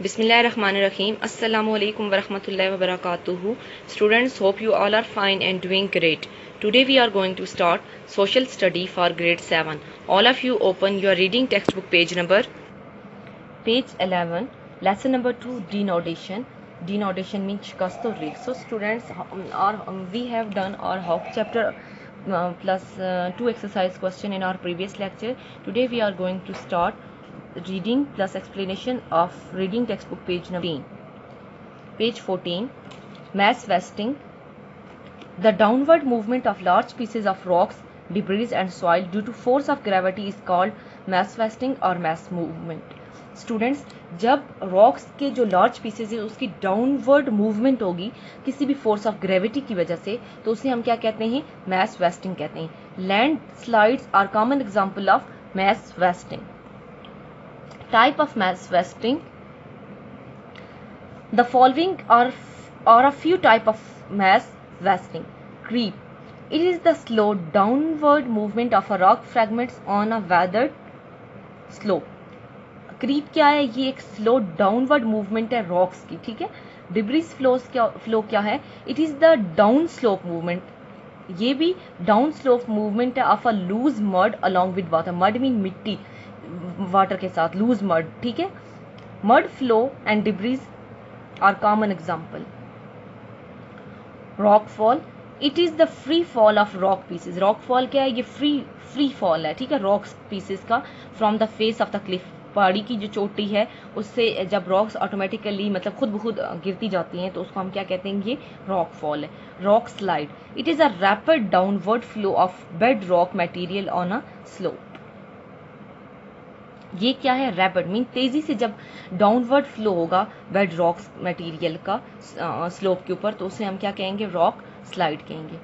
Bismillahirrahmanirrahim. Assalamu alaikum wa rahmatullahi wa barakatuhu. Students, hope you all are fine and doing great. Today we are going to start social study for grade 7. All of you open your reading textbook page 11, lesson number 2, denotation. Denotation means shikast or reek. So students, we have done our Hawk chapter plus 2 exercise question in our previous lecture. Today we are going to start reading plus explanation of reading textbook page number 14. Page 14, mass wasting. The downward movement of large pieces of rocks, debris and soil due to force of gravity is called mass wasting or mass movement. Students, जब rocks के जो large pieces है उसकी downward movement होगी किसी भी force of gravity की वजह से, तो उसे हम क्या कहते हैं? मैस वेस्टिंग कहते हैं। Landslides are common example of mass wasting. Type of mass wasting, the following are a few type of mass wasting. Creep. It is the slow downward movement of a rock fragments on a weathered slope. Creep क्या है? ये एक slow downward movement है rocks की, ठीक है। Debris flow क्या है? It is the down slope movement. ये भी डाउन स्लोप मूवमेंट है of a loose mud along with water. Mud mean मिट्टी, वाटर के साथ लूज मड, ठीक है। Mud flow and debris are common example. Rock fall, it is the free fall of rock pieces. Rock fall क्या है? ये free fall है, ठीक है, रॉक्स पीसेज का from the face of the Cliff. पहाड़ी की जो चोटी है उससे जब रॉक्स ऑटोमेटिकली मतलब खुद ब खुद गिरती जाती हैं तो उसको हम क्या कहते हैं? ये रॉक फॉल है। Rock slide, it is a rapid downward flow of bed rock material on a slope. ये क्या है? रैपिड मीन तेजी से जब डाउनवर्ड फ्लो होगा बेड रॉक्स मटेरियल का स्लोप के ऊपर, तो उसे हम क्या कहेंगे? रॉक स्लाइड कहेंगे।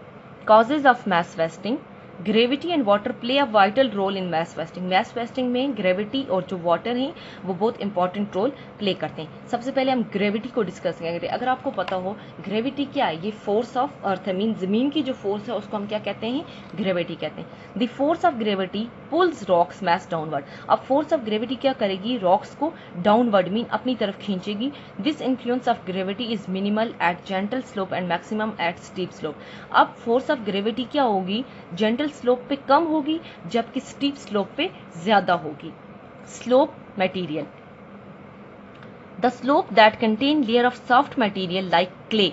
Causes of mass wasting, gravity and water play a vital role in mass wasting. Mass wasting में ग्रेविटी और जो वाटर है वो बहुत इंपॉर्टेंट रोल प्ले करते हैं। सबसे पहले हम ग्रेविटी को डिस्कस करेंगे। अगर आपको पता हो ग्रेविटी क्या है, ये फोर्स ऑफ अर्थ है, मीन जमीन की जो फोर्स है उसको हम क्या कहते हैं? ग्रेविटी कहते हैं। The force of gravity pulls rocks mass downward. अब फोर्स ऑफ ग्रेविटी क्या करेगी? रॉक्स को डाउनवर्ड मीन अपनी तरफ खींचेगी। This influence of gravity is minimal at gentle slope and maximum at steep slope. अब फोर्स ऑफ ग्रेविटी क्या होगी? जेंटल स्लोप पे कम होगी जबकि स्टीप स्लोप पे ज्यादा होगी। Slope material, the slope that contain layer of soft material like clay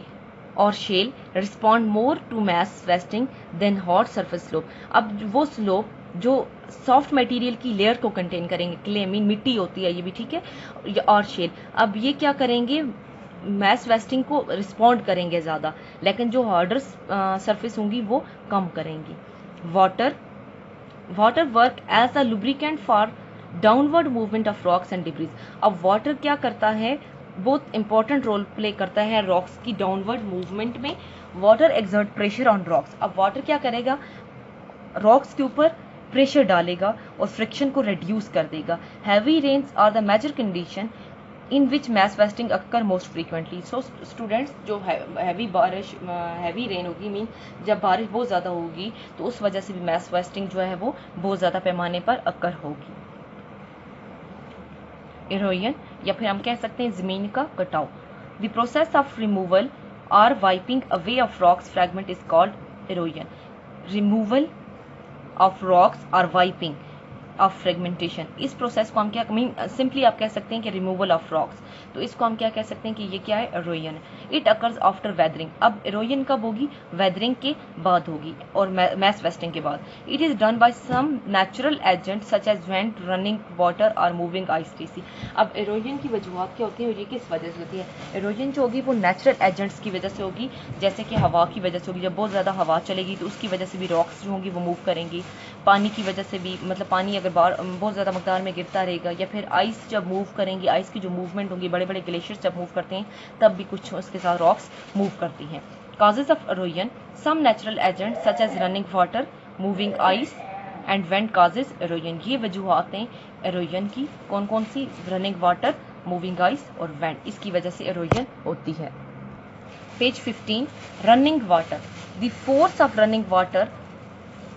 और shale respond more to mass wasting than hard surface slope. अब वो स्लोप जो सॉफ्ट मटेरियल की लेयर को कंटेन करेंगे, क्ले मीन मिट्टी होती है ये भी, ठीक है, और शेल, अब ये क्या करेंगे? मैस वेस्टिंग को रिस्पॉन्ड करेंगे ज्यादा, लेकिन जो हार्डर सरफेस होंगी वो कम करेंगी। Water work as a lubricant for downward movement of rocks and debris. अब वाटर क्या करता है? बहुत इंपॉर्टेंट रोल प्ले करता है रॉक्स की डाउनवर्ड मूवमेंट में। Water exert pressure on rocks. अब वाटर क्या करेगा? रॉक्स के ऊपर प्रेशर डालेगा और फ्रिक्शन को रिड्यूस कर देगा। Heavy rains are the major condition in which mass wasting occur most frequently. So students, जो हैवी रेन होगी मीन जब बारिश बहुत ज़्यादा होगी तो उस वजह से भी मैस वेस्टिंग जो है वो बहुत ज़्यादा पैमाने पर अक्कर होगी। इरोजन, या फिर हम कह सकते हैं ज़मीन का कटाव। द प्रोसेस ऑफ रिमूवल और wiping away of rocks fragment is called erosion. Removal of rocks और वाइपिंग ऑफ फ्रेगमेंटेशन, इस प्रोसेस को हम क्या मीन सिंपली आप कह सकते हैं कि रिमूवल ऑफ रॉक्स, तो इसको हम क्या कह सकते हैं कि ये क्या है? Erosion. It occurs after weathering. अब इरोजन कब होगी? वेदरिंग के बाद होगी और मैस वेस्टिंग के बाद। It is done by some natural agent such as wind, running water और मूविंग आइस टीसी। अब इरोजन की वजूहत क्या होती है और ये किस वजह से होती है? इरोजन जो होगी वो नेचुरल एजेंट्स की वजह से होगी, जैसे कि हवा की वजह से होगी। जब बहुत ज़्यादा हवा चलेगी तो उसकी वजह से भी रॉक्स जो होंगी वो मूव करेंगी। पानी की वजह से भी, मतलब पानी अगर बहुत ज़्यादा मकदार में गिरता रहेगा, या फिर आइस जब मूव करेंगी, आइस की जो मूवमेंट होगी, बड़े बड़े ग्लेशियर्स जब मूव करते हैं तब भी कुछ उसके साथ रॉक्स मूव करती हैं। Causes of erosion, some natural agent such as running water, moving ice and wind causes erosion. ये वजूहतें इरोजन की कौन कौन सी? रनिंग वाटर, मूविंग आइस और वेंट, इसकी वजह से इरोजन होती है। Page 15, running water, the force of running water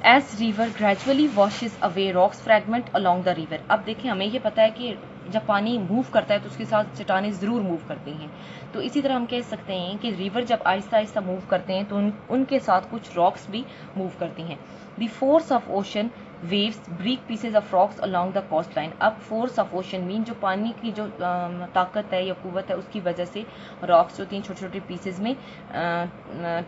as river gradually washes away rocks fragment along the river. अब देखिए, हमें ये पता है कि जब पानी मूव करता है तो उसके साथ चट्टानें ज़रूर मूव करती हैं। तो इसी तरह हम कह सकते हैं कि रिवर जब आहिस्ता आहिस्ता मूव करते हैं तो उनके साथ कुछ रॉक्स भी मूव करती हैं। The force of ocean waves break pieces of rocks along the coast line. अब फोर्स ऑफ ओशन मीन जो पानी की जो ताकत है या कुव्वत है उसकी वजह से रॉक्स जो तीन छोटे छोटे पीसेज में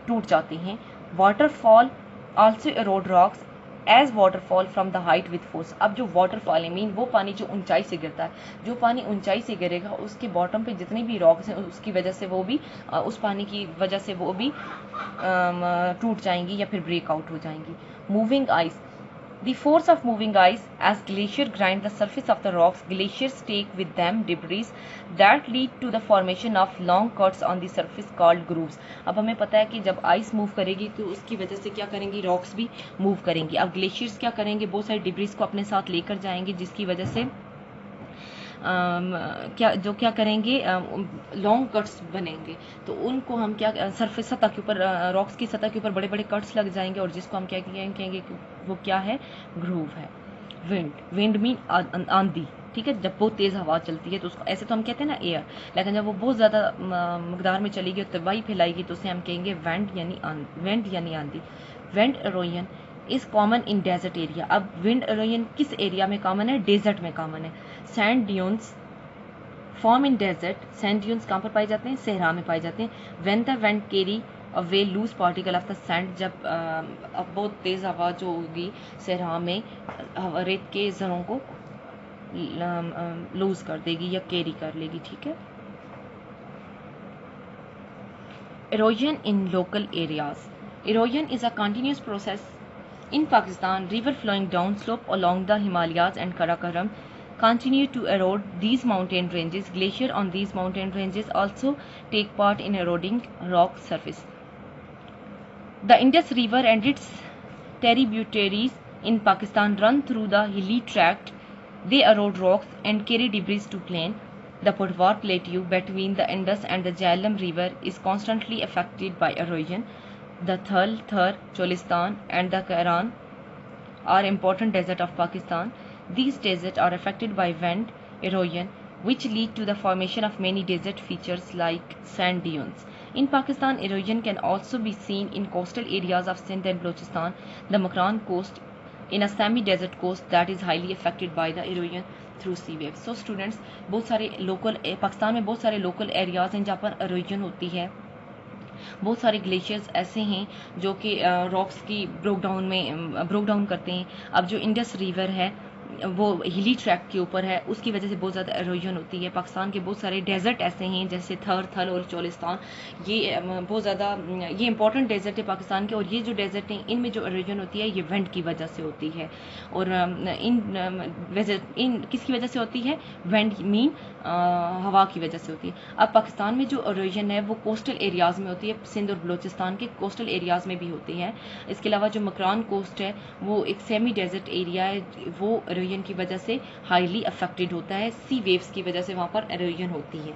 टूट जाती हैं। Waterfall also erode rocks as waterfall from the height with force. अब जो वाटरफॉल है मीन वो पानी जो ऊंचाई से गिरता है, जो पानी ऊंचाई से गिरेगा उसके बॉटम पे जितने भी रॉक्स हैं उसकी वजह से वो भी उस पानी की वजह से वो भी टूट जाएंगी या फिर ब्रेकआउट हो जाएंगी। Moving ice, the force of moving ice as glacier grind the surface of the rocks, glaciers take with them debris that lead to the formation of long cuts on the surface called grooves। अब हमें पता है कि जब ice move करेगी तो उसकी वजह से क्या करेंगी, रॉक्स भी मूव करेंगी। अब ग्लेशियर्स क्या करेंगे, बहुत सारे डिब्रीज को अपने साथ लेकर जाएंगे जिसकी वजह से क्या करेंगे, लॉन्ग कट्स बनेंगे। तो उनको हम क्या सरफेस सतह के ऊपर, रॉक्स की सतह के ऊपर बड़े बड़े कट्स लग जाएंगे और जिसको हम क्या कहेंगे कि वो क्या है, ग्रूव है। विंड मीन आंधी, ठीक है। जब बहुत तेज़ हवा चलती है तो उसको ऐसे तो हम कहते हैं ना एयर, लेकिन जब वो बहुत ज़्यादा मकदार में चलेगी और तबाही फैलाएगी तो उसे हम कहेंगे विंड यानी आंधी। Wind erosion is common in desert area. अब विंड एरोजन किस एरिया में कॉमन है, डेजर्ट में कॉमन है। Sand dunes form in desert, sand dunes कहाँ पर पाए जाते हैं, सहरा में पाए जाते हैं। When the wind carry away loose particle of the sand, जब अब बहुत तेज़ हवा जो होगी सहरा में रेत के ज़रों को लूज कर देगी या कैरी कर लेगी, ठीक है। Erosion in local areas. Erosion is a continuous process in Pakistan. River flowing downslope along the Himalayas and Karakoram continue to erode these mountain ranges. Glacier on these mountain ranges also take part in eroding rock surface. The Indus River and its tributaries in Pakistan run through the hilly tract. They erode rocks and carry debris to plain. The Putwar Plateau between the Indus and the Jhelum River is constantly affected by erosion. The Thar, Cholistan and the Kairan are important deserts of Pakistan. These deserts are affected by wind erosion, which lead to the formation of many desert features like sand dunes. In Pakistan, erosion can also be seen in coastal areas of Sindh and Balochistan, the Makran coast, in a semi-desert coast that is highly affected by the erosion through sea waves. So students, बहुत सारे local Pakistan में बहुत सारे local areas हैं जहाँ पर erosion होती है। बहुत सारे ग्लेशियर्स ऐसे हैं जो कि रॉक्स की ब्रोक डाउन करते हैं। अब जो इंडस रिवर है वो हिली ट्रैक के ऊपर है, उसकी वजह से बहुत ज़्यादा एरोजन होती है। पाकिस्तान के बहुत सारे डेजर्ट ऐसे हैं जैसे थल और चोलिस्तान, ये बहुत ज़्यादा ये इंपॉर्टेंट डेजर्ट है पाकिस्तान के। और ये जो डेजर्ट हैं इनमें जो एरोजन होती है ये विंड की वजह से होती है। और इन किसकी वजह से होती है, विंड मीन हवा की वजह से होती है। अब पाकिस्तान में जो एरोजन है वो कोस्टल एरियाज़ में होती है, सिंध और बलोचिस्तान के कोस्टल एरियाज़ में भी होती है। इसके अलावा जो मकरान कोस्ट है वो एक सेमी डेजर्ट एरिया है, वो एरोजन की वजह से हाईली अफेक्टेड होता है। सी वेव्स की वजह से वहाँ पर एरोजन होती है।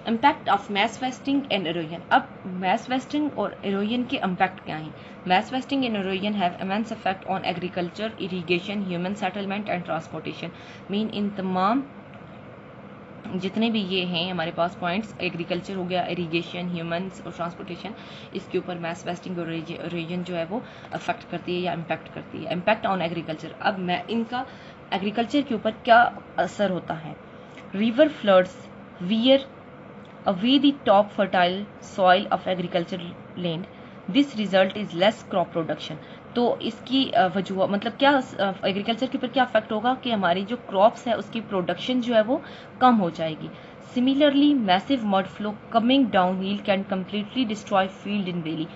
Impact of mass wasting and erosion. अब मैस वेस्टिंग और एरोजन के इम्पैक्ट क्या हैं। Mass wasting and erosion have immense effect on agriculture, irrigation, human settlement and transportation. Mean इन तमाम जितने भी ये हैं हमारे पास पॉइंट्स, एग्रीकल्चर हो गया, इरीगेशन, ह्यूमन्स और ट्रांसपोर्टेशन, इसके ऊपर मैस वेस्टिंग और एरोजन जो है वो अफेक्ट करती है या इम्पैक्ट करती है। इम्पैक्ट ऑन एग्रीकल्चर, अब मैं इनका एग्रीकल्चर के ऊपर क्या असर होता है। River floods wear away the top fertile soil of agricultural land. This result is less crop production. तो इसकी वजह मतलब क्या एग्रीकल्चर के ऊपर क्या अफेक्ट होगा कि हमारी जो क्रॉप्स है उसकी प्रोडक्शन जो है वो कम हो जाएगी। Similarly massive mud flow coming down hill can completely destroy field in valley.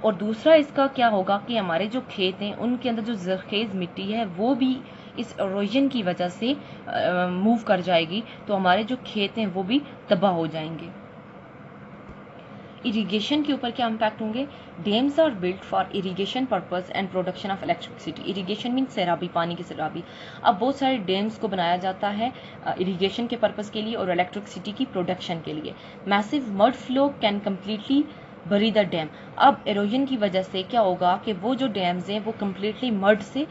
और दूसरा इसका क्या होगा कि हमारे जो खेत हैं उनके अंदर जो जरखेज मिट्टी है वो भी इस एरोजन की वजह से मूव कर जाएगी, तो हमारे जो खेत हैं वो भी तबाह हो जाएंगे। इरिगेशन के ऊपर क्या इम्पैक्ट होंगे। Dams are built for irrigation purpose and production of electricity. Irrigation mean सैराबी, पानी की सैराबी। अब बहुत सारे डैम्स को बनाया जाता है इरिगेशन के पर्पस के लिए और इलेक्ट्रिसिटी की प्रोडक्शन के लिए। Massive mud flow can completely बरी द डैम। अब एरोजन की वजह से क्या होगा कि वो जो डैम्स हैं वो कम्प्लीटली मड से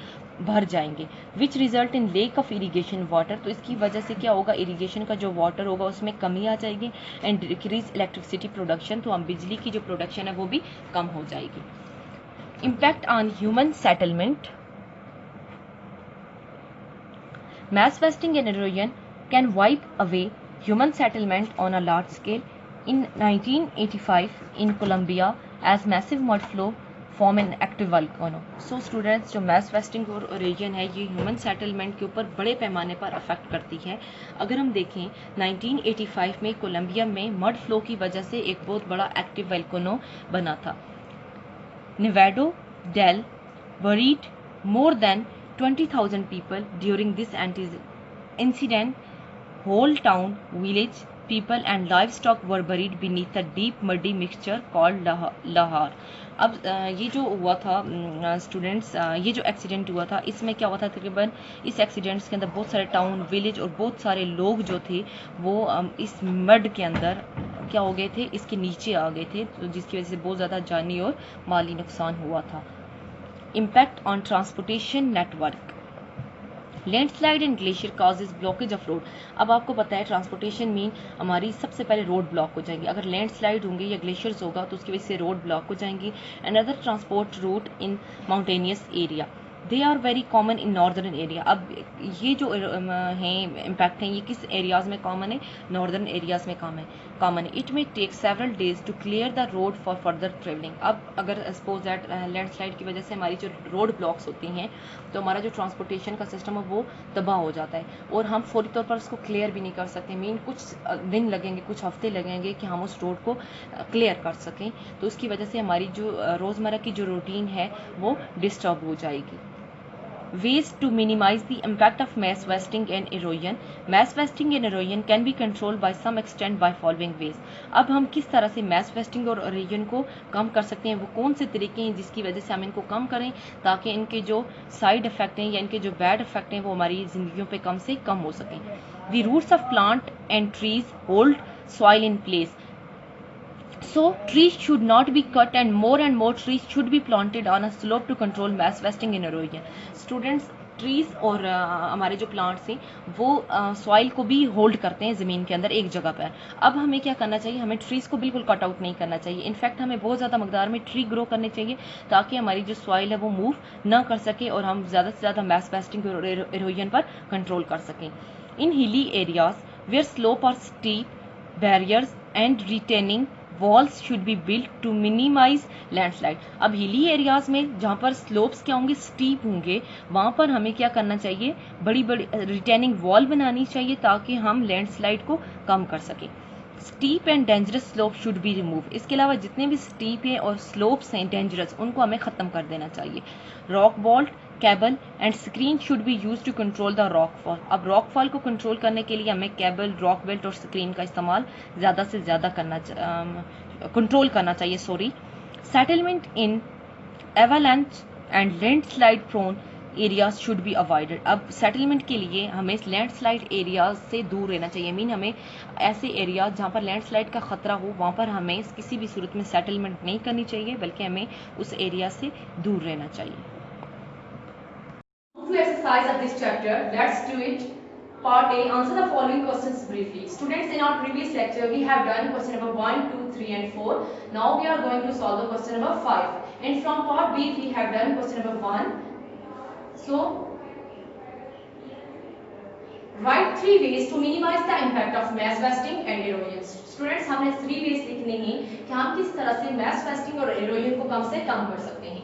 भर जाएंगे, which result in lake of irrigation water. तो इसकी वजह से क्या होगा, इरीगेशन का जो वाटर होगा उसमें कमी आ जाएगी, एंड डिक्रीज इलेक्ट्रिसिटी प्रोडक्शन, तो हम बिजली की जो प्रोडक्शन है वो भी कम हो जाएगी। Impact on human settlement, mass wasting and erosion can wipe away human settlement on a large scale. In 1985 in Colombia, as massive mud flow form an active volcano. So students, जो mass wasting और erosion है ये human settlement के ऊपर बड़े पैमाने पर affect करती है। अगर हम देखें 1985 में कोलंबिया में मड फ्लो की वजह से एक बहुत बड़ा एक्टिव वोल्केनो बना था। Nevado del buried more than 20,000 people during this incident. Whole town, village, people and livestock were buried beneath a deep muddy mixture called lahar. अब ये जो हुआ था स्टूडेंट्स, ये जो एक्सीडेंट हुआ था इसमें क्या हुआ था, तकरीबन इस एक्सीडेंट्स के अंदर बहुत सारे टाउन, विलेज और बहुत सारे लोग जो थे वो इस मड के अंदर क्या हो गए थे, इसके नीचे आ गए थे, तो जिसकी वजह से बहुत ज़्यादा जानी और माली नुकसान हुआ था। Impact on transportation network, landslide and glacier causes blockage of road. अब आपको पता है ट्रांसपोर्टेशन मीन हमारी सबसे पहले रोड ब्लॉक हो जाएंगी, अगर लैंडस्लाइड होंगे या ग्लेशियर्स होगा तो उसकी वजह से रोड ब्लॉक हो जाएंगी। And other transport route in mountainous area, they are very common in northern area. अब ये जो हैं इम्पैक्ट हैं ये किस एरियाज में कॉमन है, नॉर्दर्न एरियाज में कॉमन है। It may take several days to clear the road for further travelling. अब अगर सपोज दैट लैंडस्लाइड की वजह से हमारी जो रोड ब्लॉक्स होती हैं तो हमारा जो ट्रांसपोर्टेशन का सिस्टम है वो तबाह हो जाता है और हम फौरी तौर पर उसको क्लियर भी नहीं कर सकते। मीन कुछ दिन लगेंगे, कुछ हफ्ते लगेंगे कि हम उस रोड को क्लियर कर सकें, तो उसकी वजह से हमारी जो रोज़मर्रा की जो रूटीन है वो डिस्टर्ब हो जाएगी। Ways to minimize the impact of mass wasting and erosion. Mass wasting and erosion can be controlled by some extent by following ways. अब हम किस तरह से mass wasting और erosion को कम कर सकते हैं, वो कौन से तरीके हैं जिसकी वजह से हम इनको कम करें ताकि इनके जो साइड इफेक्ट हैं या इनके जो बैड इफेक्ट हैं वो हमारी जिंदगियों पे कम से कम हो सकें। The roots of plant and trees hold soil in place. So trees should not be cut and more trees should be planted on a slope to control mass wasting and erosion. Students, trees और हमारे जो plants हैं वो soil को भी hold करते हैं ज़मीन के अंदर एक जगह पर। अब हमें क्या करना चाहिए, हमें ट्रीज़ को बिल्कुल कट आउट नहीं करना चाहिए। इनफैक्ट हमें बहुत ज़्यादा मकदार में ट्री ग्रो करने चाहिए ताकि हमारी जो सॉइल है वो मूव ना कर सके और हम ज़्यादा से ज़्यादा मैस वेस्टिंग और इरोजन पर कंट्रोल कर सकें। In hilly areas where slope और steep barriers and retaining walls should be built to minimise landslide. अब हिली एरियाज में जहाँ पर स्लोप्स क्या होंगे, स्टीप होंगे, वहाँ पर हमें क्या करना चाहिए, बड़ी बड़ी रिटेनिंग वॉल बनानी चाहिए ताकि हम लैंडस्लाइड को कम कर सकें। Steep and dangerous slope should be remove. इसके अलावा जितने भी स्टीप हैं और स्लोप्स हैं डेंजरस उनको हमें ख़त्म कर देना चाहिए। Rock bolt cable and screen should be use to control the rockfall. अब रॉकफॉल को कंट्रोल करने के लिए हमें केबल, रॉक बेल्ट और स्क्रीन का इस्तेमाल ज़्यादा से ज़्यादा कंट्रोल करना चाहिए। Settlement in avalanche and landslide prone areas should be avoided. अब सेटलमेंट के लिए हमें लैंडस्लाइड एरियाज से दूर रहना चाहिए। मीन हमें ऐसे एरियाज जहाँ पर लैंडस्लाइड का खतरा हो वहाँ पर हमें किसी भी सूरत में सेटलमेंट नहीं करनी चाहिए, बल्कि हमें उस एरिया से दूर रहना चाहिए। To exercise of this chapter, let's do it. Part A. Answer the following questions briefly. Students, in our previous lecture, we have done question number 1, 2, 3 and 4. Now we are going to solve the question number 5. And from part B, we have done question number 1. So, write 3 ways to minimize the impact of mass wasting and erosion. Students, हमने 3 ways लिखने हैं कि हम किस तरह से mass wasting और erosion को कम से कम कर सकते हैं।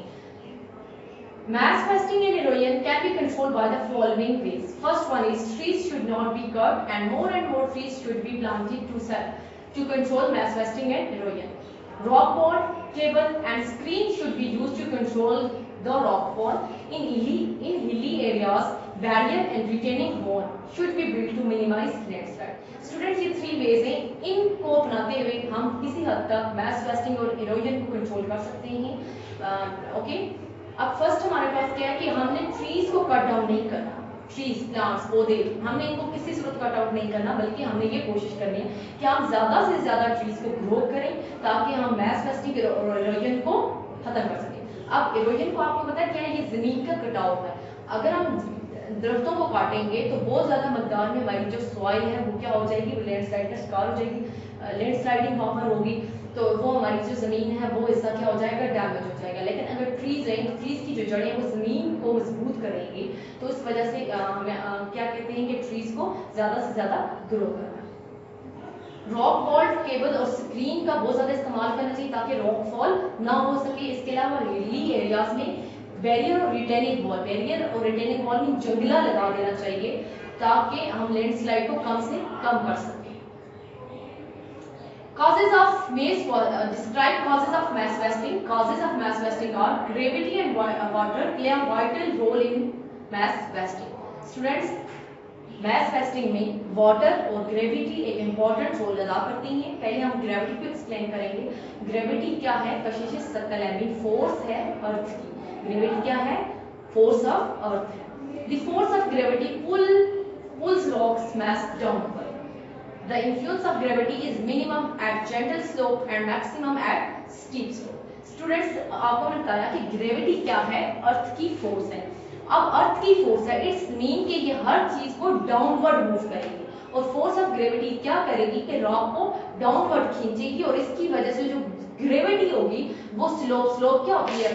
Mass wasting and erosion can be controlled by the following ways. First one is trees should not be cut and more trees should be planted to control mass wasting and erosion. Rock wall, cable and screen should be used to control the rock wall. In hilly areas, barrier and retaining wall should be built to minimize landslide. Students, ये 3 ways हैं, इनको अपनाते हुए हम किसी हद तक mass wasting और erosion को control कर सकते हैं। ओके, अब फर्स्ट हमारे पास क्या है कि हमने ट्रीज को कट डाउन नहीं करना। ट्रीज, प्लांट्स, पौधे, हमने इनको किसी सूरत कट आउट नहीं करना, बल्कि हमने ये कोशिश करनी है कि हम ज़्यादा से ज़्यादा ट्रीज को ग्रो करें ताकि हम मैस वेस्टिंग और इरोजन को खत्म कर सकें। अब इरोजन को आपको पता है क्या है, ये ज़मीन का कटाव है। अगर हम दरख्तों को काटेंगे तो बहुत ज़्यादा मकदार में हमारी जो सॉइल है वो क्या हो जाएगी, वो लैंडस्लाइड का शिकार हो जाएगी, लैंडस्लाइडिंग वहाँ पर होगी, तो वो हमारी जो ज़मीन है वो इसका क्या हो जाएगा, डैमेज हो जाएगा। लेकिन अगर ट्रीज हैं तो ट्रीज की जो जड़ें वो ज़मीन को मजबूत करेंगी, तो इस वजह से क्या कहते हैं कि ट्रीज को ज़्यादा से ज़्यादा ग्रो करना। रॉक वॉल्ट केबल और स्क्रीन का बहुत ज़्यादा इस्तेमाल करना चाहिए ताकि रॉक फॉल ना हो सके। इसके अलावा हिली एरियाज में बैरियर और रिटेनिंग वॉल, बैरियर और रिटेनिंग वॉल में जंगला लगा देना चाहिए ताकि हम लैंडस्लाइड को कम से कम कर सकें। Causes of mass describe causes of mass wasting. Causes of mass wasting are gravity and water play a vital role in mass wasting. Students, mass wasting में water और gravity एक important role अदा करती हैं। पहले हम gravity को explain करेंगे। Gravity क्या है? कशिश सकल है, मीन force है अर्थ की। Gravity क्या है? Force of earth है। The force of gravity pulls rocks mass downward. The influence of gravity is minimum at gentle slope and maximum at steep slope. Students, आपको मैंने बताया कि ग्रेविटी क्या है, अर्थ की फोर्स है। अब अर्थ की फोर्स है, इट्स मीन कि ये हर चीज को डाउनवर्ड मूव करेगी, और फोर्स ऑफ ग्रेविटी क्या करेगी कि रॉक को डाउनवर्ड खींचेगी, और इसकी वजह से जो ग्रेविटी होगी वो स्लोप क्या होती है,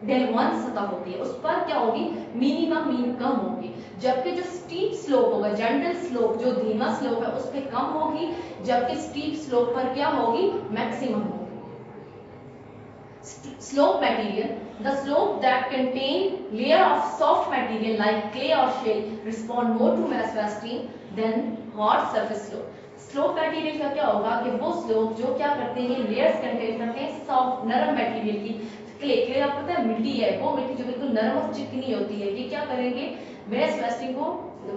डेल1 सतह होती है, उस पर क्या होगी, मिनिमम मीन कम होगी। जबकि जो स्टीप स्लोप होगा, जेंटल स्लोप जो धीमा स्लोप है उस पे कम होगी, जबकि स्टीप स्लोप पर क्या होगी, मैक्सिमम होगी। Slope material, the slope that contain layer of soft material like clay or shale respond more to mass wasting than hard surface slope. Slope material का क्या होगा कि वो स्लोप जो क्या करते हैं, लेयर्स कंटेन करते हैं सॉफ्ट नरम मटेरियल की। क्ले आपको पता है मिट्टी है, वो मिट्टी जो बिल्कुल नरम और चिकनी होती है, ये क्या करेंगे, मैस वेस्टिंग को,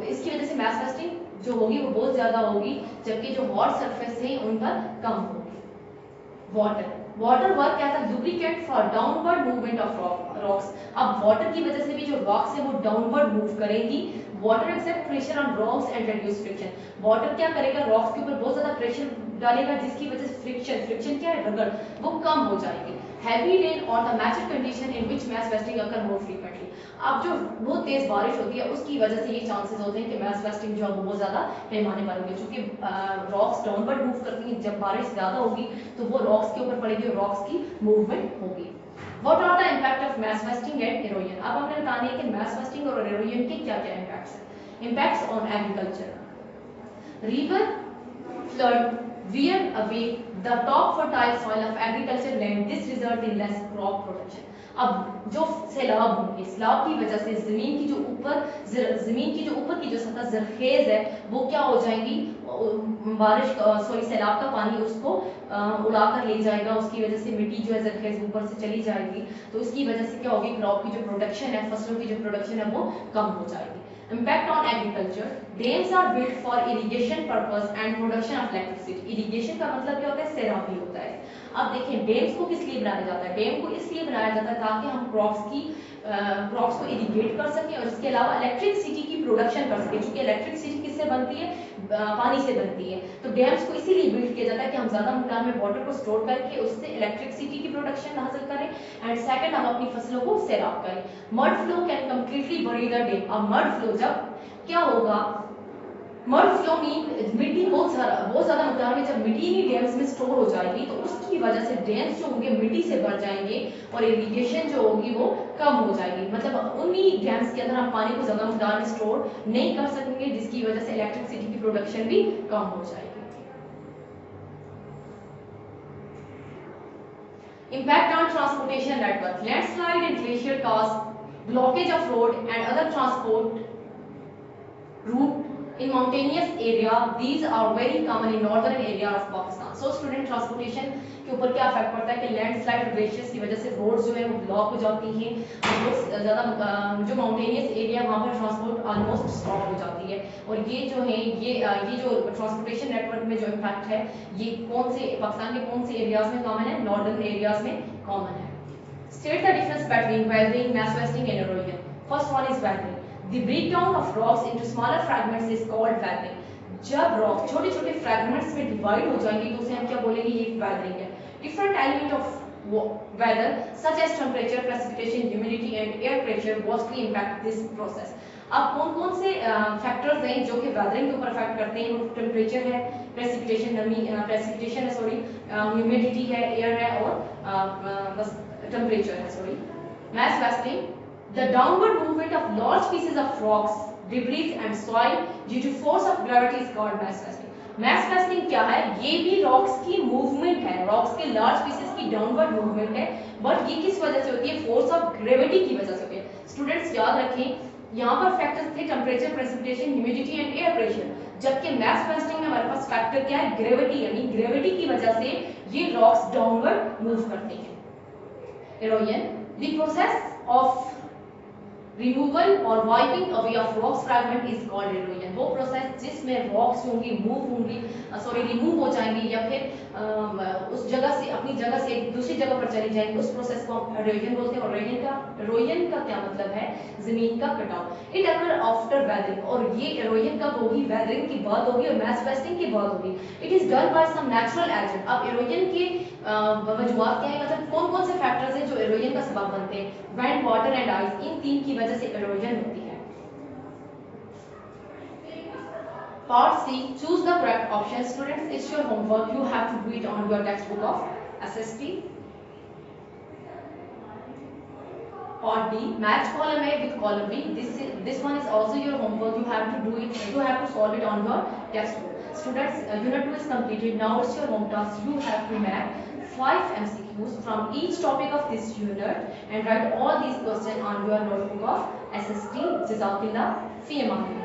इसकी वजह से मैस वेस्टिंग जो होगी वो बहुत ज्यादा होगी, जबकि जो हॉट सरफेस है उन पर कम होगी। Water work as a lubricant for downward movement of rocks. अब वाटर की वजह से भी जो रॉक्स है वो डाउनवर्ड मूव करेंगी। Water except pressure on rocks and reduce friction. Water क्या करेगा, रॉक्स के ऊपर बहुत ज्यादा प्रेशर डालेगा, जिसकी वजह से फ्रिक्शन क्या है, रगड़, वो कम हो जाएगी। हैवी रेन और the major condition in which mass wasting occur more frequently. अब जो बहुत तेज बारिश होती है उसकी वजह से ये चांसेस होते हैं कि मैस वेस्टिंग जो है वो बहुत ज्यादा पैमाने पर होगी, क्योंकि रॉक्स डाउनवर्ड मूव करती हैं, जब बारिश ज्यादा होगी तो वो रॉक्स के ऊपर पड़ेगी और रॉक्स की मूवमेंट होगी। What are the impact of mass wasting and erosion? अब हमने बताने हैं कि mass wasting और erosion के क्या क्या impacts हैं। Impacts on agriculture. River flood wear away the top fertile soil of agriculture land. This result in less crop production. अब जो सैलाब होंगे, सैलाब की वजह से जमीन की जो ऊपर की जो सतह जरखेज है वो क्या हो जाएगी, सैलाब का पानी उसको उड़ाकर ले जाएगा, उसकी वजह से मिट्टी जो है जरखेज ऊपर से चली जाएगी, तो उसकी वजह से क्या होगी, क्रॉप की जो प्रोडक्शन है, फसलों की जो प्रोडक्शन है वो कम हो जाएगी। Impact on agriculture. Dams are built for irrigation purpose and production of electricity. Irrigation का मतलब क्या होता है, सैलाबी होता है। अब देखें डैम्स को किस लिए बनाया जाता है, डैम को इसलिए बनाया जाता है ताकि हम क्रॉप्स को इरिगेट कर सकें, और इसके अलावा इलेक्ट्रिसिटी की प्रोडक्शन कर सकें, क्योंकि इलेक्ट्रिसिटी किससे बनती है, पानी से बनती है। तो डैम्स को इसीलिए बिल्ड किया जाता है कि हम ज्यादा मात्रा में वाटर को स्टोर करके उससे इलेक्ट्रिसिटी की प्रोडक्शन हासिल करें, एंड सेकंड हम अपनी फसलों को सैराब करें। मड फ्लो कैन कंप्लीटली बरी द डैम। अब मड फ्लो जब क्या होगा, मड फ्लो मीन मिट्टी बहुत ज्यादा मात्रा में जब मिट्टी ही डैम्स में स्टोर हो जाएगी तो उसकी वजह से डैम्स जो होंगे मिट्टी से भर जाएंगे और इरिगेशन जो होगी वो कम हो जाएगी। मतलब उन्हीं डैम्स के अंदर हम पानी को ज्यादा मात्रा में स्टोर नहीं कर सकेंगे, जिसकी वजह से इलेक्ट्रिसिटी की प्रोडक्शन भी कम हो जाएगी। Impact on transportation network. Landslide and glacier cause blockage of road and other transport route in mountainous area. These are very common in northern area of Pakistan. So student transportation के ऊपर क्या effect पड़ता है कि landslide और glaciers की वजह से रोड्स जो है वो ब्लॉक हो जाती हैं, बहुत ज़्यादा जो माउंटेनियस एरिया वहाँ पर ट्रांसपोर्ट ऑलमोस्ट स्टॉप हो जाती है। और ये जो है ये जो ट्रांसपोर्टेशन नेटवर्क में जो इम्पैक्ट है ये पाकिस्तान के कौन से एरियाज में कॉमन है, नॉर्दर्न एरियाज में कॉमन है। State the difference between weathering, mass wasting and erosion. First one is weathering. The breakdown of rocks into smaller fragments is called weathering. जब रॉक छोटे छोटे फ्रैगमेंट्स में डिवाइड हो जाएंगे तो उसे हम क्या बोलेंगे, ये वेदरिंग है। Different element of weather such as temperature, precipitation, humidity and air pressure vastly impact this process. अब कौन कौन से फैक्टर्स हैं जो कि वेदरिंग के ऊपर अफेक्ट करते हैं? वो टेम्परेचर है, प्रेसिपिटेशन है सॉरी, ह्यूमिडिटी है, एयर है और बस टेम्परेचर है sorry. Mass wasting, the downward movement of large pieces of rocks, debris and soil due to force of gravity is called mass wasting. Mass wasting क्या है? ये भी रॉक्स की मूवमेंट है, रॉक्स के लार्ज पीसेस की downward movement है, but ये किस वजह से होती है? फोर्स ऑफ ग्रेविटी की वजह से होती है. स्टूडेंट्स याद रखें, यहाँ पर फैक्टर्स थे temperature, precipitation, humidity and air pressure, जबकि मैस वेस्टिंग में हमारे पास फैक्टर क्या है? ग्रेविटी, यानी ग्रेविटी की वजह से ये रॉक्स डाउनवर्ड मूव करते हैं. Erosion, the process of removal or wiping away of rocks fragment is called erosion. वो प्रोसेस जिसमें रॉक्स होंगी, मूव होंगी, सॉरी रिमूव हो जाएंगी या फिर उस जगह से, अपनी जगह से दूसरी जगह पर चली जाएंगी, उस प्रोसेस को हम erosion बोलते हैं. और erosion का क्या मतलब है? जमीन का कटाव. इट अकर आफ्टर वेदरिंग, और ये erosion कब होगी? वेदरिंग की बात होगी और मैस वेस्टिंग की बात होगी. It is done by some natural agent. अब erosion के वजूहात क्या है, मतलब कौन कौन से फैक्टर्स हैं जो erosion का सबब बनते हैं? wind, water and ice, इन तीन की वजह से erosion होती है. Part C, choose the correct option. Students, it's your homework. You have to do it on your textbook of SST. Part D, match column A with column B. This one is also your homework. You have to do it. You have to solve it on your textbook. Students, unit 2 is completed. Now it's your home task. You have to make 5 MCQs from each topic of this unit and write all these questions on your notebook of SST. Jazakallah fi aman.